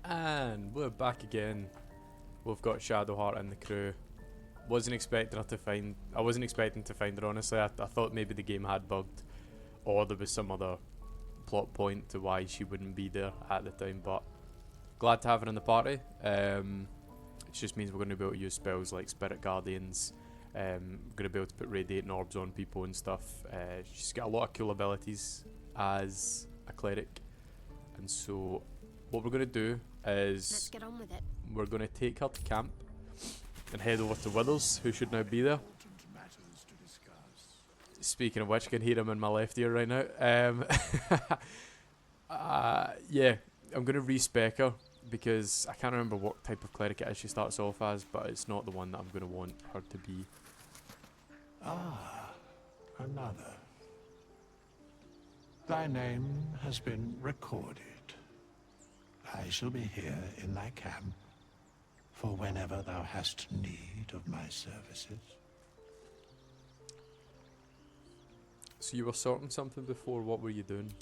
And we're back again. We've got Shadowheart in the crew. Wasn't expecting her to find. I wasn't expecting to find her, honestly. I thought maybe the game had bugged, or there was some other plot point to why she wouldn't be there at the time. But glad to have her in the party. It just means we're going to be able to use spells like Spirit Guardians. We're going to be able to put radiating orbs on people and stuff. She's got a lot of cool abilities as a cleric, and so what we're going to do is let's get on with it. We're going to take her to camp and head over to Withers, who should now be there. Speaking of which, I can hear him in my left ear right now. Yeah, I'm going to respec her because I can't remember what type of cleric it is she starts off as, but it's not the one that I'm going to want her to be. Ah, another. Thy name has been recorded. I shall be here in thy camp for whenever thou hast need of my services. So you were sorting something before, what were you doing?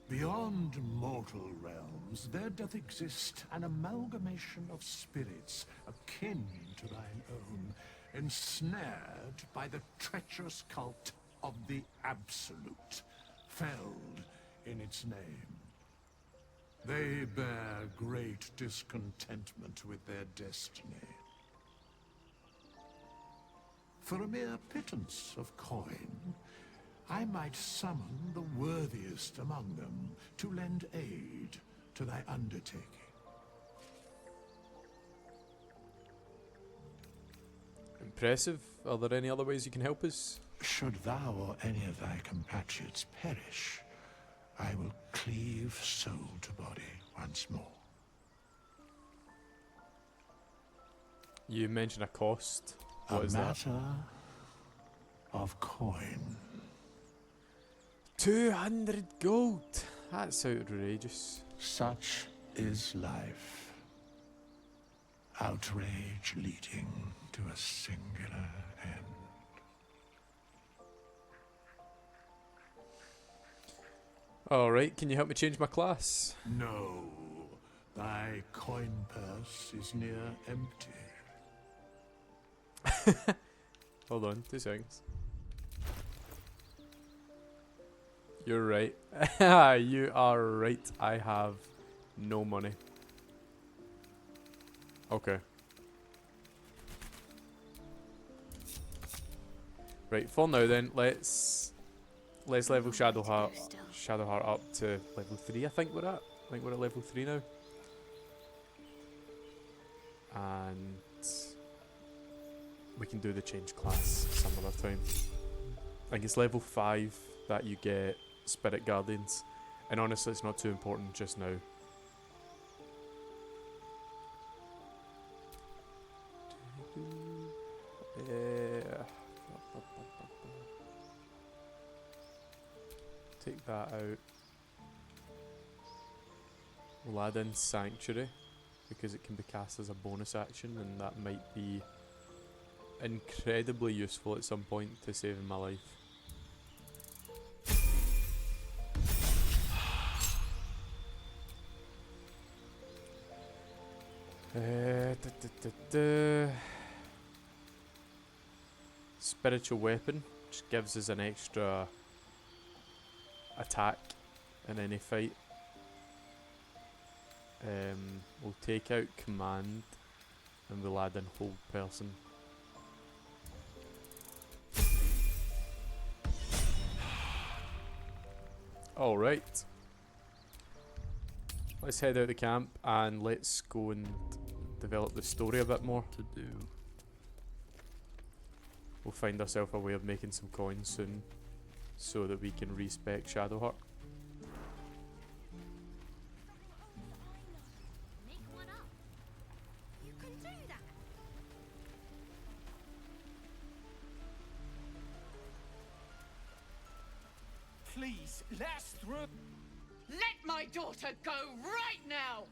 Beyond mortal realms, there doth exist an amalgamation of spirits akin to thine own, ensnared by the treacherous cult of the Absolute, felled in its name. They bear great discontentment with their destiny. For a mere pittance of coin, I might summon the worthiest among them to lend aid to thy undertaking. Impressive. Are there any other ways you can help us? Should thou or any of thy compatriots perish, I will cleave soul to body once more. You mentioned a cost. What is that? A matter of coin. 200 gold. That's outrageous. Such is life. Outrage leading to a singular end. Alright, can you help me change my class? No, thy coin purse is near empty. Hold on, 2 seconds. You're right. You are right. I have no money. Okay. Right, for now then, let's level Shadowheart up to level 3, I think we're at. I think we're at level 3 now. And we can do the change class some other time. I think it's level 5 that you get Spirit Guardians. And honestly, it's not too important just now. Take that out. We'll add in Sanctuary because it can be cast as a bonus action, and that might be incredibly useful at some point to saving my life. Spiritual weapon just gives us an extra attack in any fight. We'll take out command and we'll add in hold person. Alright. Let's head out the camp and let's go and develop the story a bit more to do. We'll find ourselves a way of making some coins soon so that we can respec Shadowheart. Make one up. You can do that. Please, let us through. Let my daughter go right now!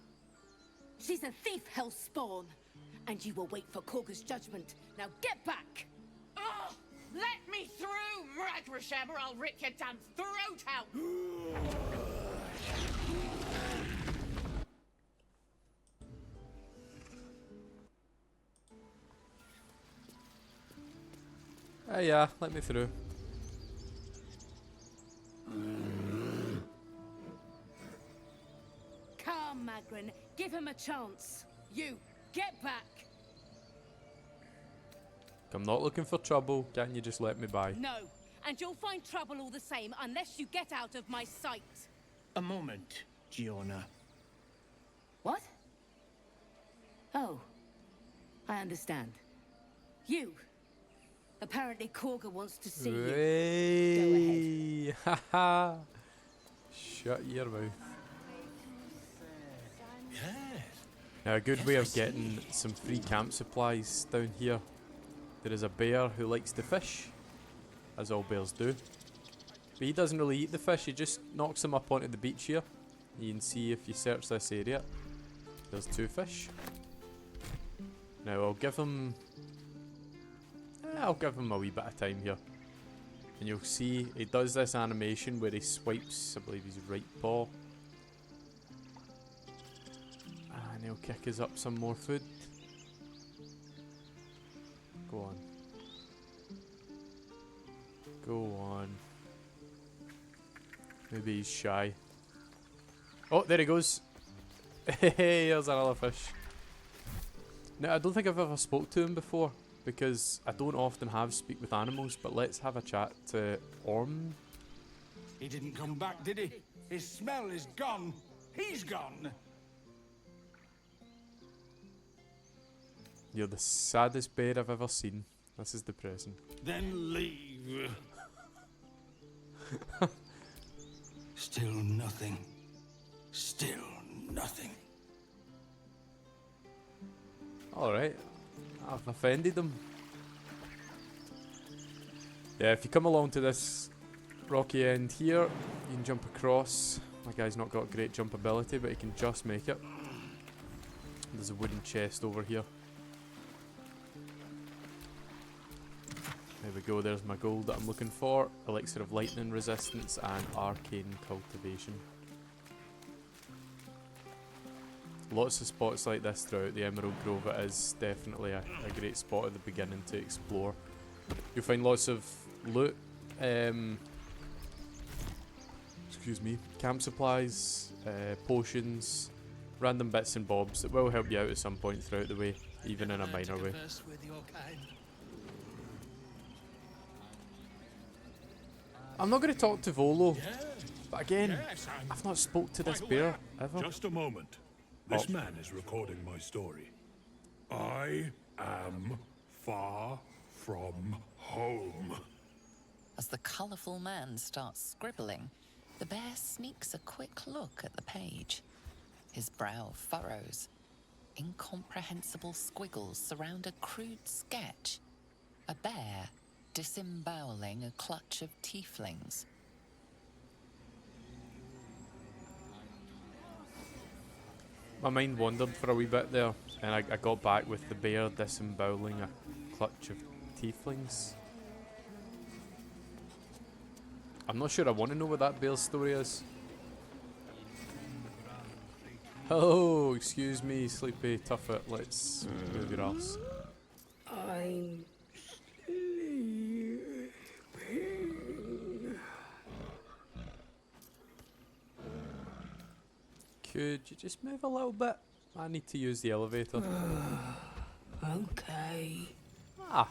She's a thief, hellspawn, and you will wait for Kagha's judgment. Now get back! Oh, let me through, Mragrasham, or I'll rip your damn throat out! Yeah, let me through. Come, Magrin, give him a chance. You, get back. I'm not looking for trouble. Can't you just let me by? No, and you'll find trouble all the same unless you get out of my sight. A moment, Giona. What? Oh, I understand. You. Apparently Kagha wants to see you. Go ahead. Haha. Shut your mouth. Yes. Now, a good way of getting some free camp supplies down here. There is a bear who likes to fish, as all bears do. But he doesn't really eat the fish, he just knocks them up onto the beach here. You can see if you search this area, there's 2 fish. Now I'll give him a wee bit of time here. And you'll see he does this animation where he swipes, I believe his right paw. And he'll kick us up some more food. Go on. Go on. Maybe he's shy. Oh, there he goes. Hey, there's another fish. Now, I don't think I've ever spoke to him before, because I don't often have speak with animals, but let's have a chat to Orm. He didn't come back, did he? His smell is gone. He's gone. You're the saddest bear I've ever seen. This is depressing. Then leave. Still nothing. Still nothing. Alright. I've offended him. Yeah, if you come along to this rocky end here, you can jump across. My guy's not got great jump ability, but he can just make it. There's a wooden chest over here. There we go, there's my gold that I'm looking for. Elixir of lightning resistance and arcane cultivation. Lots of spots like this throughout the Emerald Grove. It is definitely a great spot at the beginning to explore. You'll find lots of loot, excuse me, camp supplies, potions, random bits and bobs that will help you out at some point throughout the way, even in a minor way. I'm not going to talk to Volo, but again, I've not spoke to this bear ever. Just a moment. This man is recording my story. I am far from home. As the colourful man starts scribbling, the bear sneaks a quick look at the page. His brow furrows. Incomprehensible squiggles surround a crude sketch. A bear disemboweling a clutch of tieflings. My mind wandered for a wee bit there, and I got back with the bear disemboweling a clutch of tieflings. I'm not sure I want to know what that bear's story is. Oh, excuse me, sleepy tuffet. Let's move your ass. I'm sleeping. Could you just move a little bit? I need to use the elevator. Okay. Ah.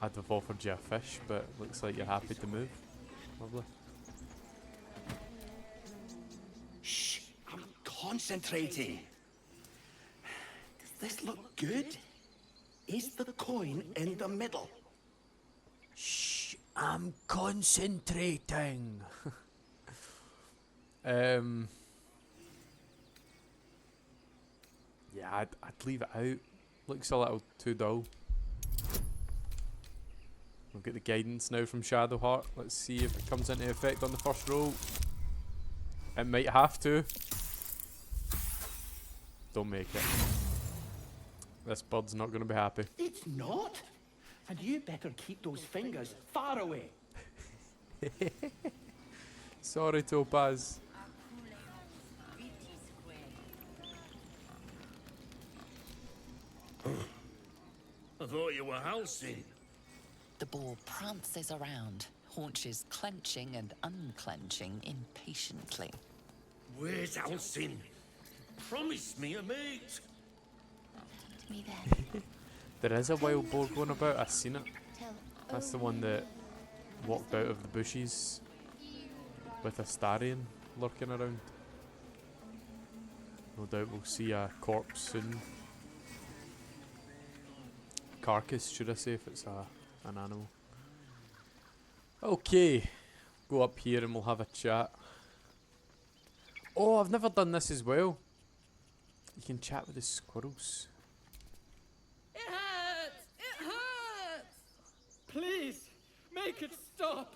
I'd have offered you a fish, but looks like you're happy to move. Lovely. Shh, I'm concentrating. Does this look good? Is the coin in the middle? Shh, I'm concentrating. Yeah, I'd leave it out. Looks a little too dull. We'll get the guidance now from Shadowheart. Let's see if it comes into effect on the first roll. It might have to. Don't make it. This bird's not going to be happy. It's not. And you better keep those fingers far away. Sorry, Topaz. I thought you were Halsin. The boar prances around, haunches clenching and unclenching impatiently. Where's Halsin? Promise me a mate. Me then. There is a wild boar going about. I've seen it. That's the one that walked out of the bushes with a Starion lurking around. No doubt we'll see a corpse soon. Carcass, should I say, if it's an animal. Okay, go up here and we'll have a chat. Oh, I've never done this as well. You can chat with the squirrels. It hurts! It hurts! Please, make it stop!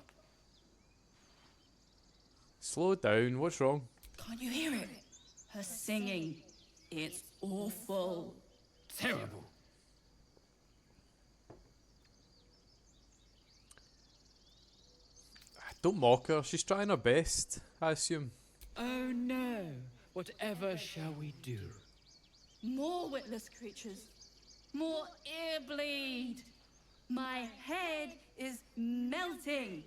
Slow down, what's wrong? Can't you hear it? Her singing. It's awful. Terrible. Don't mock her, she's trying her best, I assume. Oh no. Whatever shall we do? More witless creatures. More ear bleed. My head is melting.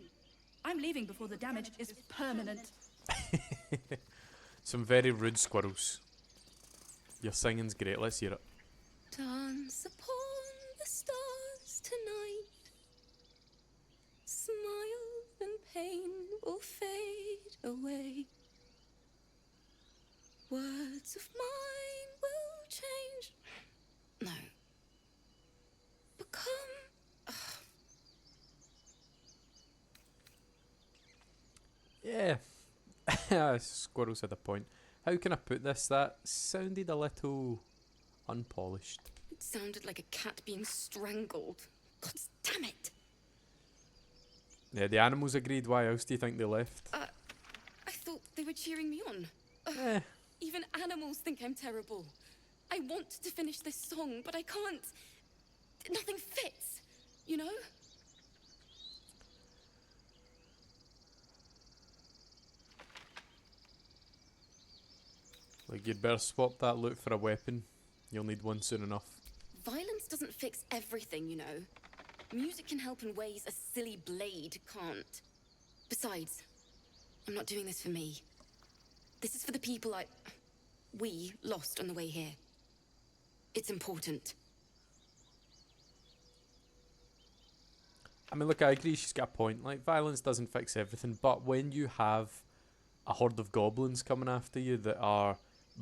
I'm leaving before the damage is permanent. Some very rude squirrels. Your singing's great, let's hear it. Dance upon the stars tonight. Smiles and pain will fade away. Words of mine will change. No. Become. Yeah. Squirrels had a point. How can I put this? That sounded a little unpolished. It sounded like a cat being strangled. God damn it. Yeah, the animals agreed. Why else do you think they left? I thought they were cheering me on. Even animals think I'm terrible. I want to finish this song, but I can't. Nothing fits, you know? Like, you'd better swap that loot for a weapon. You'll need one soon enough. Violence doesn't fix everything, you know. Music can help in ways a silly blade can't. Besides, I'm not doing this for me. This is for the people we lost on the way here. It's important. I mean, look, I agree, she's got a point. Like, violence doesn't fix everything, but when you have a horde of goblins coming after you that are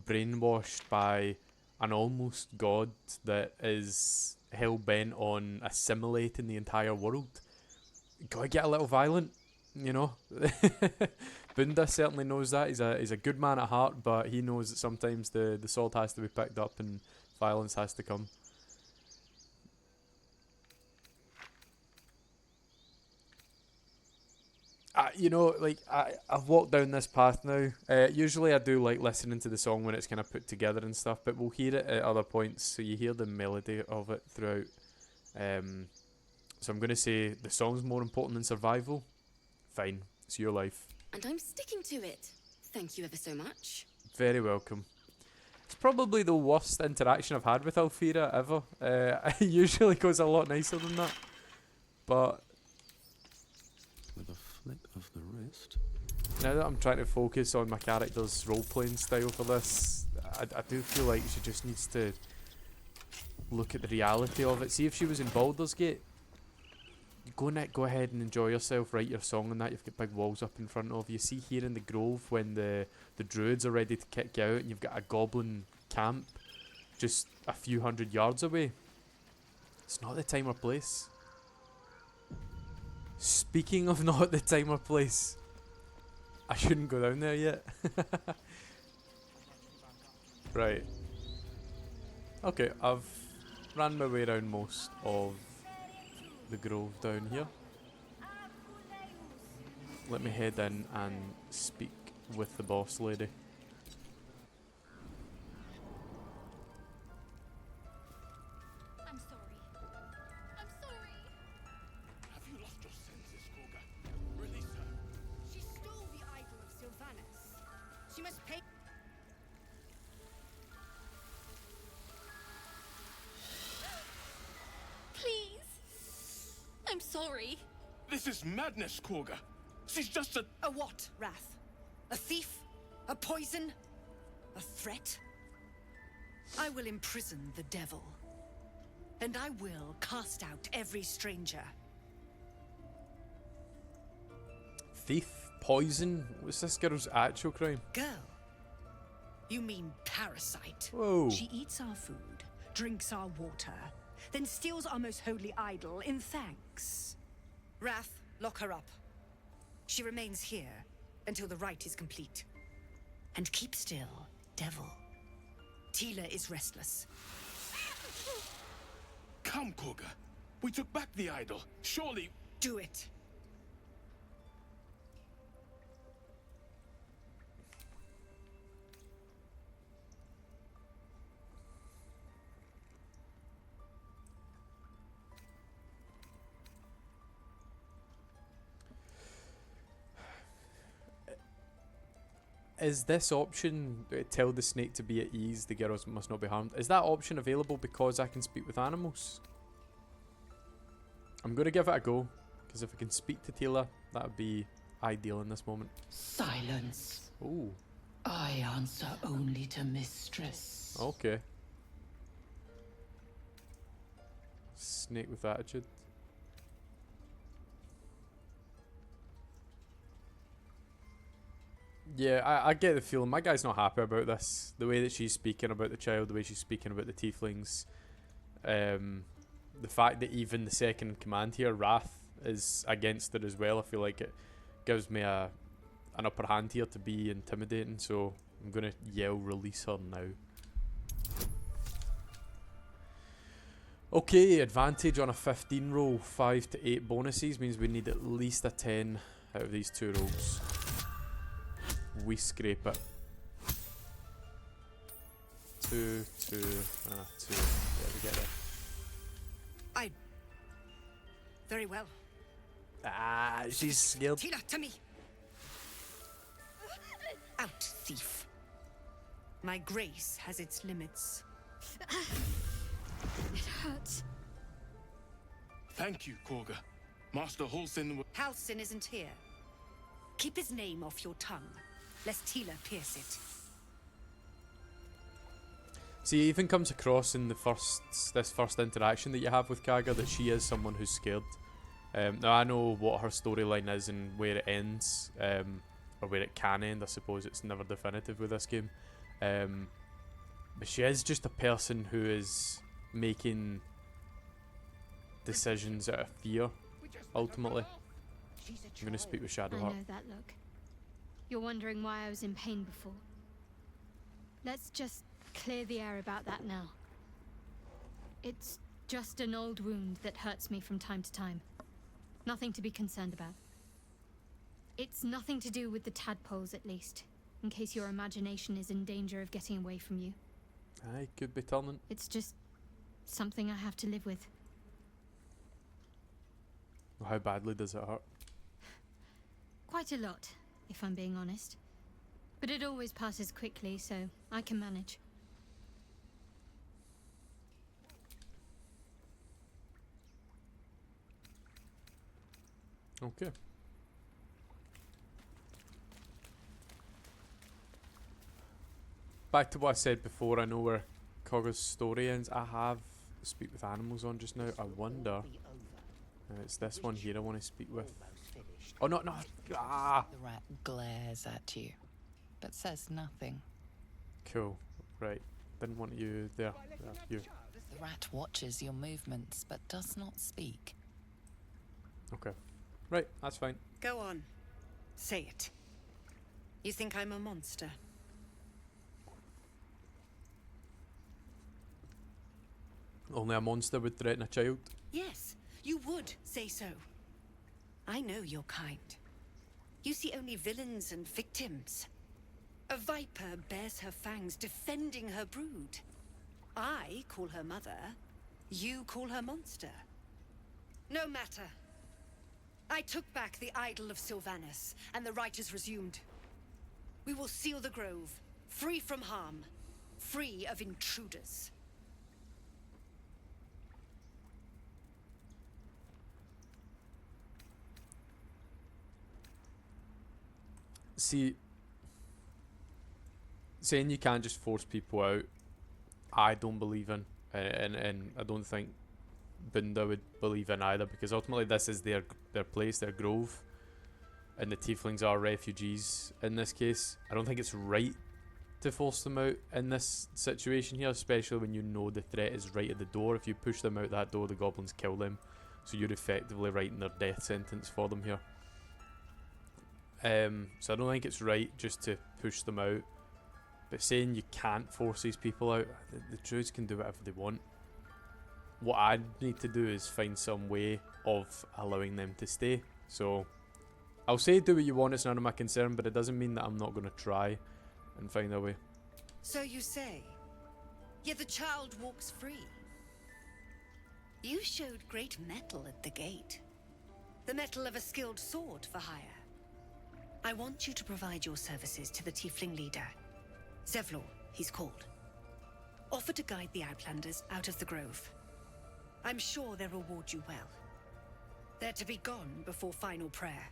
brainwashed by an almost god that is hell-bent on assimilating the entire world, you gotta get a little violent, you know? Bunda certainly knows that. He's a good man at heart, but he knows that sometimes the sword has to be picked up and violence has to come. You know, like, I've walked down this path now. Usually I do like listening to the song when it's kind of put together and stuff, but we'll hear it at other points, so you hear the melody of it throughout. So I'm going to say the song's more important than survival. Fine, it's your life. And I'm sticking to it. Thank you ever so much. Very welcome. It's probably the worst interaction I've had with Alfira ever. It usually goes a lot nicer than that. But with a flick of the wrist. now that I'm trying to focus on my character's role-playing style for this, I do feel like she just needs to look at the reality of it. See, if she was in Baldur's Gate, go ahead and enjoy yourself, write your song and that. You've got big walls up in front of you. See here in the Grove when the druids are ready to kick you out and you've got a goblin camp just a few hundred yards away. It's not the time or place. Speaking of not the time or place, I shouldn't go down there yet. Right. Okay, I've ran my way around most of the grove down here. Let me head in and speak with the boss lady. I'm sorry. I'm sorry. Have you lost your senses, Kagha? Release her. She stole the idol of Sylvanas. She must pay. Please. I'm sorry. This is madness, Kagha. She's just a... A what, Wrath? A thief? A poison? A threat? I will imprison the devil. And I will cast out every stranger. Thief? Poison? What's this girl's actual crime? Girl? You mean parasite? Whoa. She eats our food, drinks our water, then steals our most holy idol in thanks. Wrath, lock her up. She remains here until the rite is complete. And keep still, devil. Tila is restless. Come, Kagha. We took back the idol. Surely... Do it. Is this option, tell the snake to be at ease, the girls must not be harmed, is that option available because I can speak with animals? I'm going to give it a go, because if I can speak to Tila, that would be ideal in this moment. Silence. Ooh. I answer only to mistress. Okay. Snake with attitude. Yeah, I get the feeling my guy's not happy about this. The way that she's speaking about the child, the way she's speaking about the tieflings. The fact that even the second in command here, Wrath, is against her as well. I feel like it gives me an upper hand here to be intimidating. So I'm going to yell release her now. Okay, advantage on a 15 roll. 5 to 8 bonuses means we need at least a 10 out of these 2 rolls. We scrape it. 2, 2, 2. Yeah, we get it. Very well. Ah, she's scared. Tila, to me. Out, thief. My grace has its limits. It hurts. Thank you, Kagha. Master Halsin... Halsin isn't here. Keep his name off your tongue, lest Tila pierce it. See, it even comes across in this first interaction that you have with Kagha that she is someone who's scared. Now I know what her storyline is and where it ends, or where it can end. I suppose it's never definitive with this game, but she is just a person who is making decisions out of fear. Ultimately, I'm going to speak with Shadowheart. I know that look. You're wondering why I was in pain before. Let's just clear the air about that now. It's just an old wound that hurts me from time to time. Nothing to be concerned about. It's nothing to do with the tadpoles, at least, in case your imagination is in danger of getting away from you. Aye, could be turning. It's just something I have to live with. How badly does it hurt? Quite a lot, if I'm being honest. But it always passes quickly, so I can manage. Okay. Back to what I said before, I know where Kagha's story ends. I have speak with animals on just now. I wonder... it's this one here I want to speak with. Oh, no. Ah! The rat glares at you, but says nothing. Cool. Right. Didn't want you there. You. The rat watches your movements, but does not speak. Okay. Right, that's fine. Go on. Say it. You think I'm a monster? Only a monster would threaten a child. Yes, you would say so. I know your kind. You see only villains and victims. A viper bears her fangs defending her brood. I call her mother. You call her monster. No matter. I took back the idol of Sylvanas, and the rite is resumed. We will seal the grove, free from harm, free of intruders. See, saying you can't just force people out, I don't believe in, and I don't think Bunda would believe in either, because ultimately this is their place, their grove, and the tieflings are refugees in this case. I don't think it's right to force them out in this situation here, especially when you know the threat is right at the door. If you push them out that door, the goblins kill them, so you're effectively writing their death sentence for them here. So I don't think it's right just to push them out, but saying you can't force these people out, the druids can do whatever they want. What I need to do is find some way of allowing them to stay. So I'll say do what you want, it's none of my concern, but it doesn't mean that I'm not going to try and find a way. So you say, yet the child walks free. You showed great mettle at the gate. The mettle of a skilled sword for hire. I want you to provide your services to the tiefling leader. Zevlor, he's called. Offer to guide the Outlanders out of the grove. I'm sure they'll reward you well. They're to be gone before final prayer.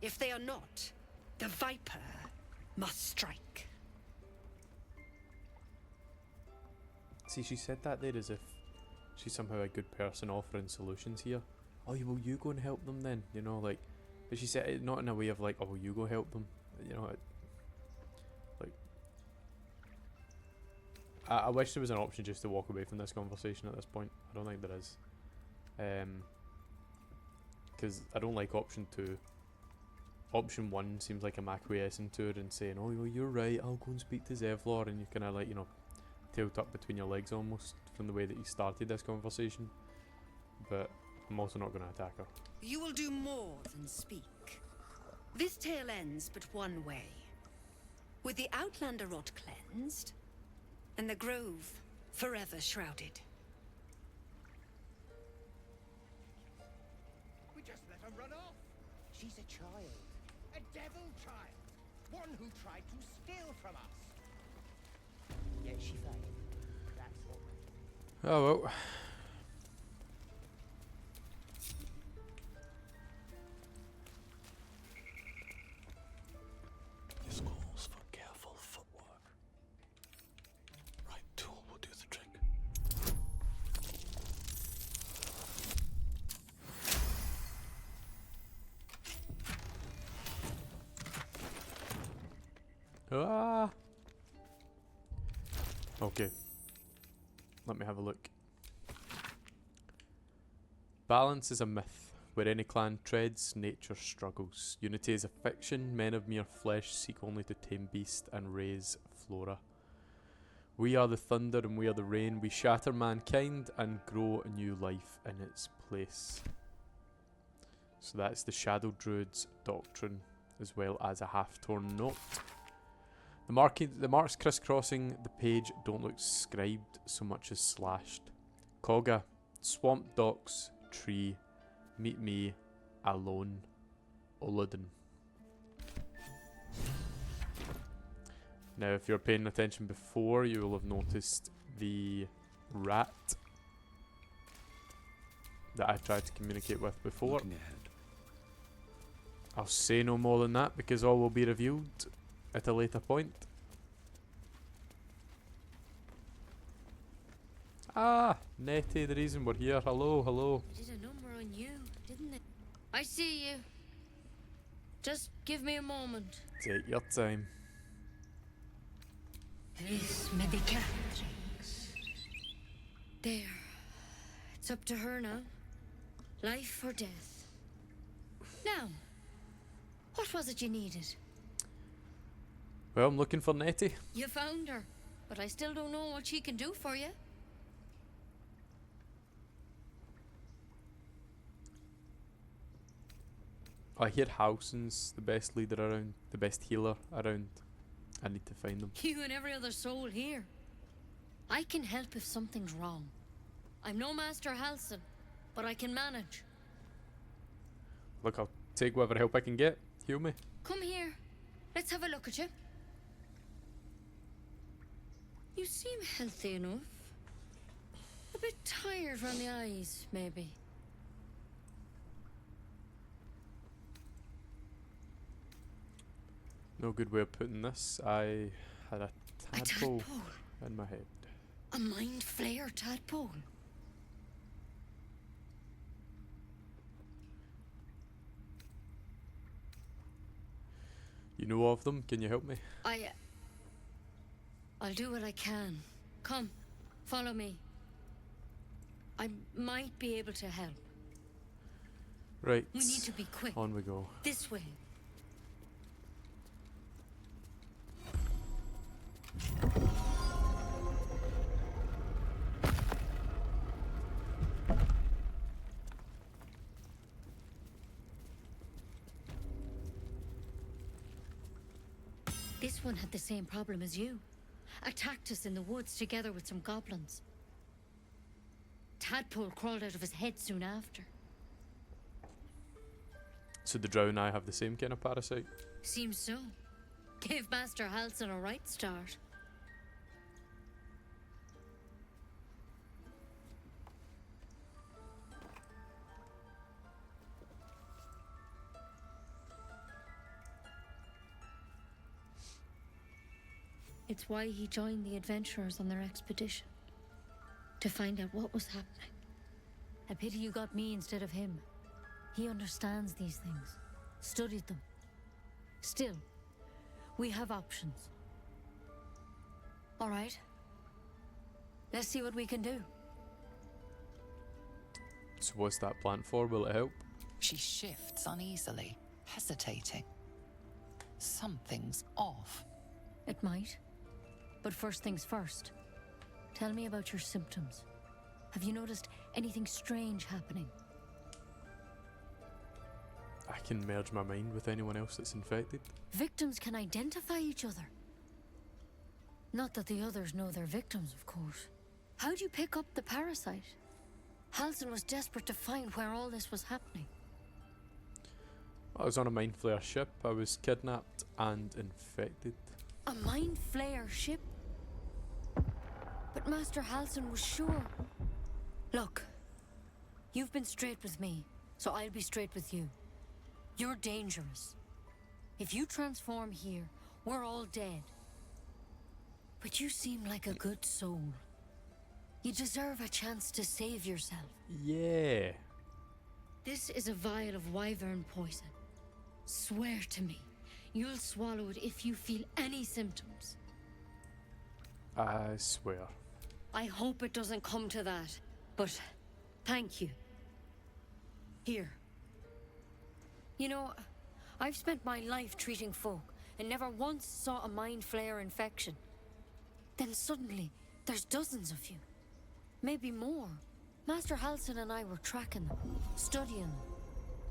If they are not, the Viper must strike. See, she said that there as if she's somehow a good person offering solutions here. Oh, well, you go and help them then, you know, like. But she said it not in a way of like, oh, you go help them, you know. I wish there was an option just to walk away from this conversation at this point. I don't think there is. Because I don't like option 2. Option 1 seems like I'm acquiescing to it and saying, oh, well, you're right, I'll go and speak to Zevlor, and you kind of like, you know, tailed up between your legs almost from the way that you started this conversation. But I'm also not going to attack her. You will do more than speak. This tale ends but one way. With the Outlander rot cleansed, and the grove forever shrouded. We just let her run off. She's a child. A devil child. One who tried to steal from us. Yet she failed. That's what. Oh well. This calls for careful footwork. Right tool will do the trick. Ah. Okay. Let me have a look. Balance is a myth. Where any clan treads, nature struggles. Unity is a fiction. Men of mere flesh seek only to tame beast and raise flora. We are the thunder and we are the rain. We shatter mankind and grow a new life in its place. So that's the Shadow Druids doctrine, as well as a half-torn note. The marks crisscrossing the page don't look scribed so much as slashed. Kagha, swamp docks, tree, meet me, alone, Ulladin. Now if you're paying attention before, you will have noticed the rat that I tried to communicate with before. I'll say no more than that because all will be revealed at a later point. Ah, Nettie, the reason we're here. Hello, hello. I did a number on you, didn't it? I see you. Just give me a moment. Take your time. Res medicatrix. There. It's up to her now. Life or death. Now, what was it you needed? Well, I'm looking for Nettie. You found her, but I still don't know what she can do for you. I hear Halsin's the best leader around, the best healer around. I need to find them. You and every other soul here. I can help if something's wrong. I'm no Master Halsin, but I can manage. Look, I'll take whatever help I can get. Heal me. Come here. Let's have a look at you. You seem healthy enough. A bit tired around the eyes, maybe. No good way of putting this. I had a tadpole in my head. A mind flayer tadpole? You know of them? Can you help me? I'll do what I can. Come, follow me. I might be able to help. Right. We need to be quick. On we go. This way. This one had the same problem as you. Attacked us in the woods together with some goblins. Tadpole crawled out of his head soon after. So the drow and I have the same kind of parasite? Seems so. Gave Master Halsin a right start. It's why he joined the adventurers on their expedition. To find out what was happening. A pity you got me instead of him. He understands these things. Studied them. Still, we have options. All right. Let's see what we can do. So what's that plan for? Will it help? She shifts uneasily, hesitating. Something's off. It might. But first things first. Tell me about your symptoms. Have you noticed anything strange happening? I can merge my mind with anyone else that's infected. Victims can identify each other. Not that the others know they're victims, of course. How'd you pick up the parasite? Halsin was desperate to find where all this was happening. I was on a mind flayer ship. I was kidnapped and infected. A mind flayer ship? But Master Halsin was sure. Look, you've been straight with me, so I'll be straight with you. You're dangerous. If you transform here, we're all dead. But you seem like a good soul. You deserve a chance to save yourself. Yeah. This is a vial of wyvern poison. Swear to me, you'll swallow it if you feel any symptoms. I swear. I hope it doesn't come to that, but thank you. Here. You know, I've spent my life treating folk and never once saw a mind flayer infection. Then suddenly, there's dozens of you. Maybe more. Master Halsin and I were tracking them, studying them,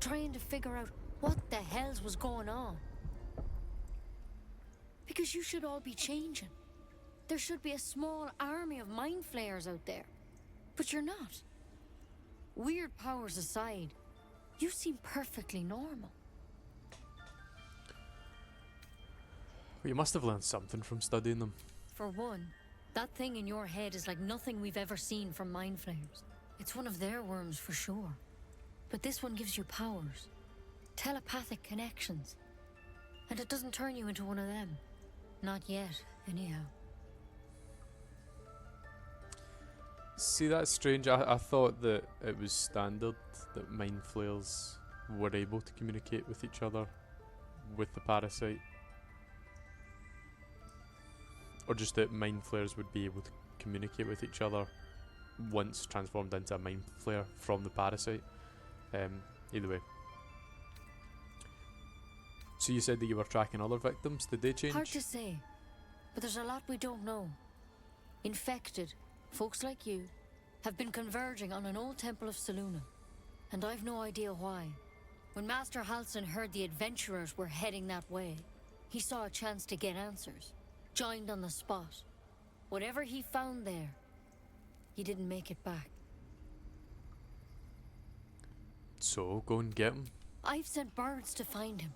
trying to figure out what the hells was going on. Because you should all be changing. There should be a small army of mind flayers out there. But you're not. Weird powers aside, you seem perfectly normal. Well, you must have learned something from studying them. For one, that thing in your head is like nothing we've ever seen from mind flayers. It's one of their worms for sure. But this one gives you powers. Telepathic connections. And it doesn't turn you into one of them. Not yet, anyhow. See, that's strange. I thought that it was standard that mind flayers were able to communicate with each other with the parasite. Or just that mind flayers would be able to communicate with each other once transformed into a mind flayer from the parasite. Either way. So you said that you were tracking other victims. Did they change? Hard to say, but there's a lot we don't know. Infected, folks like you, have been converging on an old temple of Selûne, and I've no idea why. When Master Halsin heard the adventurers were heading that way, he saw a chance to get answers, joined on the spot. Whatever he found there, he didn't make it back. So, go and get him. I've sent birds to find him,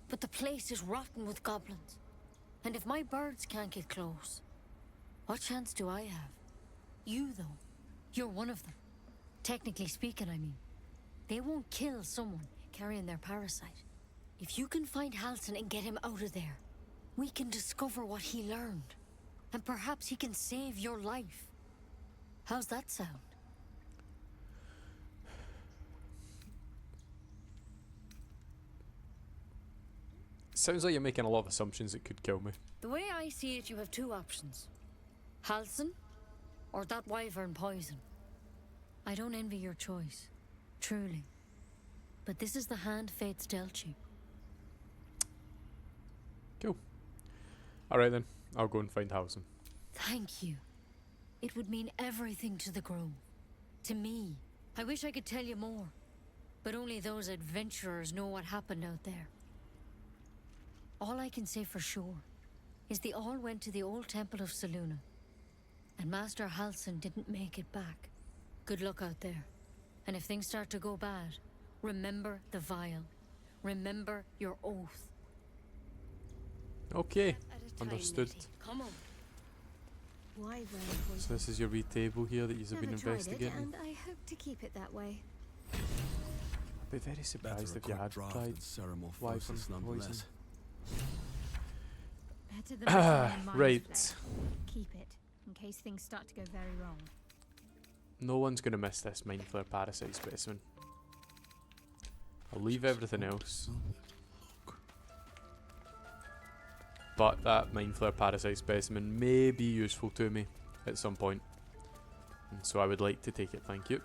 but the place is rotten with goblins. And if my birds can't get close, what chance do I have? You, though, you're one of them. Technically speaking, I mean. They won't kill someone carrying their parasite. If you can find Halsin and get him out of there, we can discover what he learned. And perhaps he can save your life. How's that sound? Sounds like you're making a lot of assumptions that could kill me. The way I see it, you have two options. Halsin, or that wyvern poison. I don't envy your choice, truly. But this is the hand fate's dealt you. Cool. Alright then, I'll go and find Halsin. Thank you. It would mean everything to the Grove. To me. I wish I could tell you more. But only those adventurers know what happened out there. All I can say for sure is they all went to the old temple of Selûne. And Master Halsin didn't make it back. Good luck out there. And if things start to go bad, remember the vial. Remember your oath. Okay, understood. Come on. So this is your wee table here that you've been investigating. And I hope to keep it that way. I'd be very surprised if you had tried wyvern poison. Better than in Right. flesh. Keep it, in case things start to go very wrong. No one's going to miss this mind flare parasite specimen. I'll leave everything else. But that mind flare parasite specimen may be useful to me at some point. And so I would like to take it, thank you.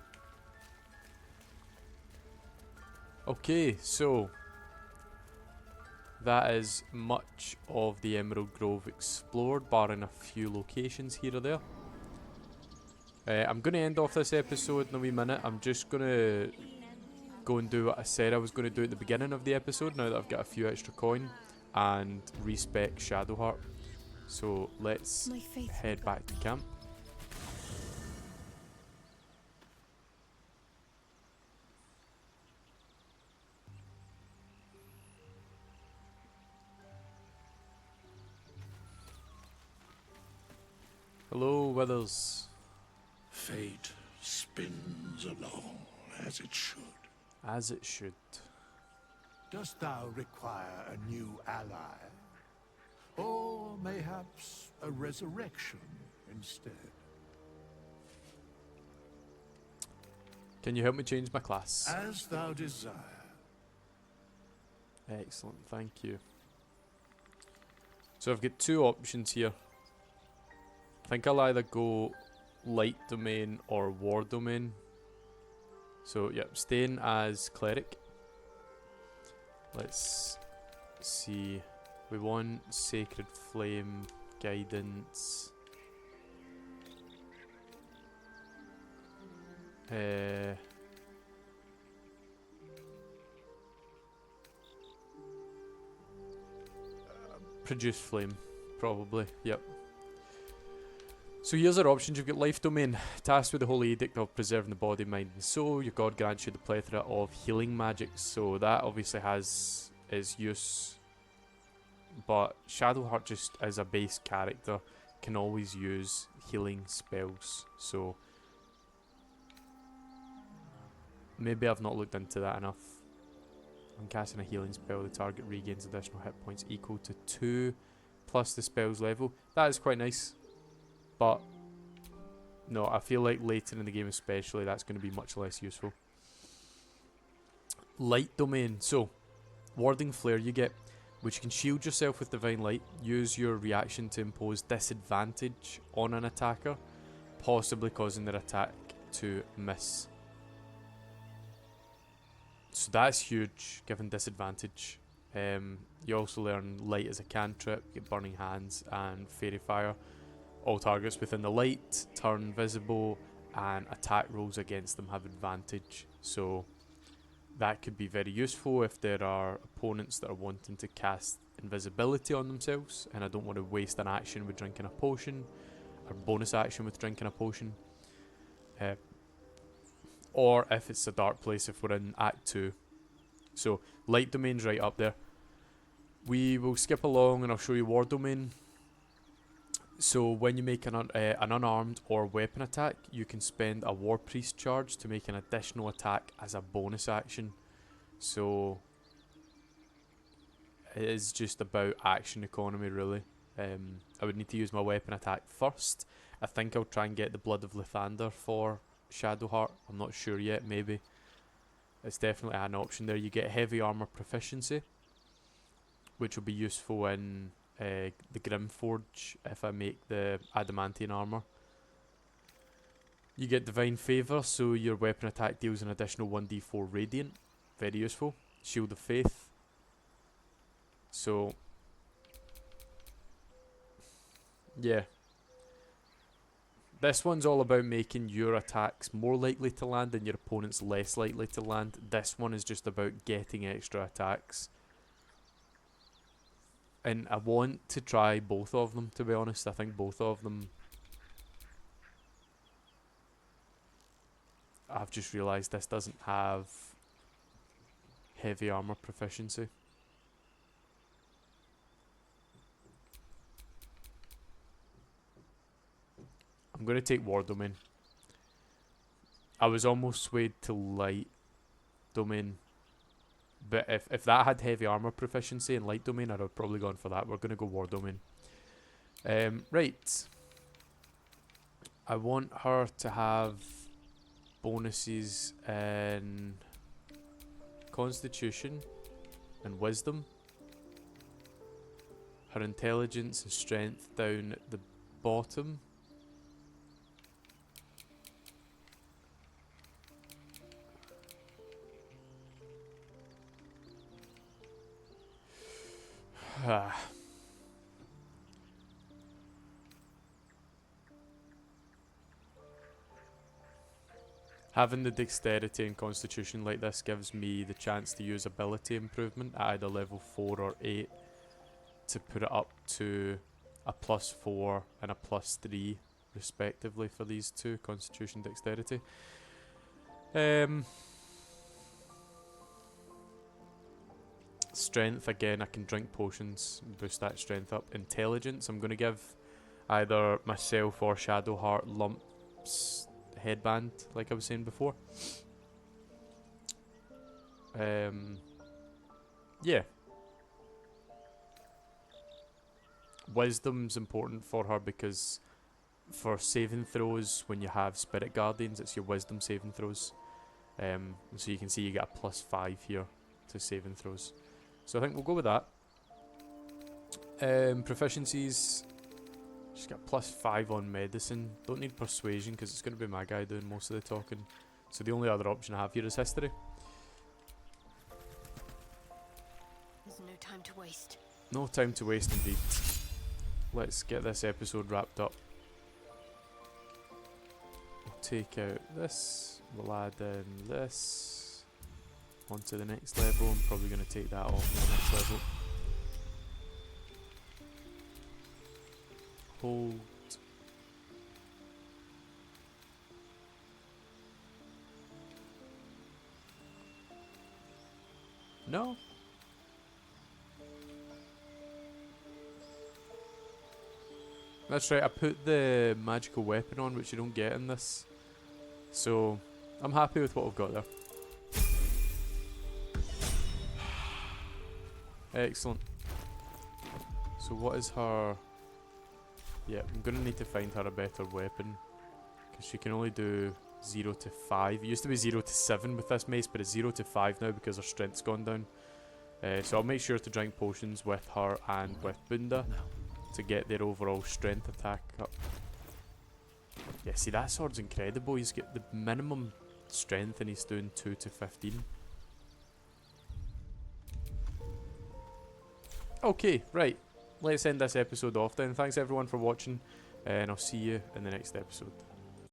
Okay, so that is much of the Emerald Grove explored, barring a few locations here or there. I'm going to end off this episode in a wee minute. I'm just going to go and do what I said I was going to do at the beginning of the episode, now that I've got a few extra coin, and Re-spec Shadowheart. So let's head back to camp. Hello, Withers. Fate spins along as it should. As it should. Dost thou require a new ally? Or mayhaps a resurrection instead? Can you help me change my class? As thou desire. Excellent, thank you. So I've got two options here. I think I'll either go light domain or war domain. So yep, staying as cleric. Let's see. We want Sacred Flame, Guidance. Produce Flame, probably. Yep. So here's our options. You've got Life Domain, tasked with the Holy Edict of preserving the body, mind and soul. Your god grants you the plethora of healing magics, so that obviously has its use. But Shadowheart, just as a base character, can always use healing spells, so maybe I've not looked into that enough. When casting a healing spell, the target regains additional hit points equal to 2 plus the spell's level. That is quite nice. But no, I feel like later in the game especially, that's going to be much less useful. Light Domain. So, Warding Flare you get, which you can shield yourself with Divine Light. Use your reaction to impose disadvantage on an attacker, possibly causing their attack to miss. So that's huge, given disadvantage. You also learn Light as a cantrip, you get Burning Hands and Fairy Fire. All targets within the light turn visible, and attack rolls against them have advantage. So that could be very useful if there are opponents that are wanting to cast invisibility on themselves, and I don't want to waste an action with drinking a potion, or bonus action with drinking a potion. Or if it's a dark place, if we're in Act 2. So Light Domain's right up there. We will skip along and I'll show you War Domain. So when you make an unarmed or weapon attack, you can spend a War Priest charge to make an additional attack as a bonus action. So it is just about action economy, really. I would need to use my weapon attack first. I think I'll try and get the Blood of Lathander for Shadowheart. I'm not sure yet, maybe. It's definitely an option there. You get heavy armor proficiency, which will be useful in the Grimforge if I make the adamantine armor. You get Divine Favour, so your weapon attack deals an additional 1d4 radiant. Very useful. Shield of Faith. So, yeah. This one's all about making your attacks more likely to land and your opponent's less likely to land. This one is just about getting extra attacks. And I want to try both of them, to be honest. I think both of them... I've just realised this doesn't have heavy armor proficiency. I'm going to take War Domain. I was almost swayed to Light Domain. But if that had heavy armor proficiency and Light Domain, I'd have probably gone for that. We're going to go War Domain. Right. I want her to have bonuses in Constitution and Wisdom. Her intelligence and strength down at the bottom. Having the dexterity and constitution like this gives me the chance to use ability improvement at either level 4 or 8 to put it up to a +4 and a +3 respectively for these two, constitution, dexterity. Strength, again, I can drink potions and boost that strength up. Intelligence, I'm going to give either myself or Shadowheart Lump's headband, like I was saying before. Yeah. Wisdom's important for her because for saving throws, when you have Spirit Guardians, it's your Wisdom saving throws. So you can see you get a +5 here to saving throws. So I think we'll go with that. Proficiencies, just got +5 on medicine. Don't need persuasion because it's going to be my guy doing most of the talking. So the only other option I have here is history. There's no time to waste. No time to waste indeed. Let's get this episode wrapped up. We'll take out this. We'll add in this. On to the next level. I'm probably going to take that off the next level. Hold. No. That's right, I put the magical weapon on, which you don't get in this. So, I'm happy with what I've got there. Excellent. So what is her... Yeah, I'm going to need to find her a better weapon. Because she can only do 0 to 5. It used to be 0 to 7 with this mace, but it's 0 to 5 now because her strength's gone down. So I'll make sure to drink potions with her and with Bunda to get their overall strength attack up. Yeah, see, that sword's incredible. He's got the minimum strength and he's doing 2 to 15. Okay, right. Let's end this episode off then. Thanks everyone for watching, and I'll see you in the next episode.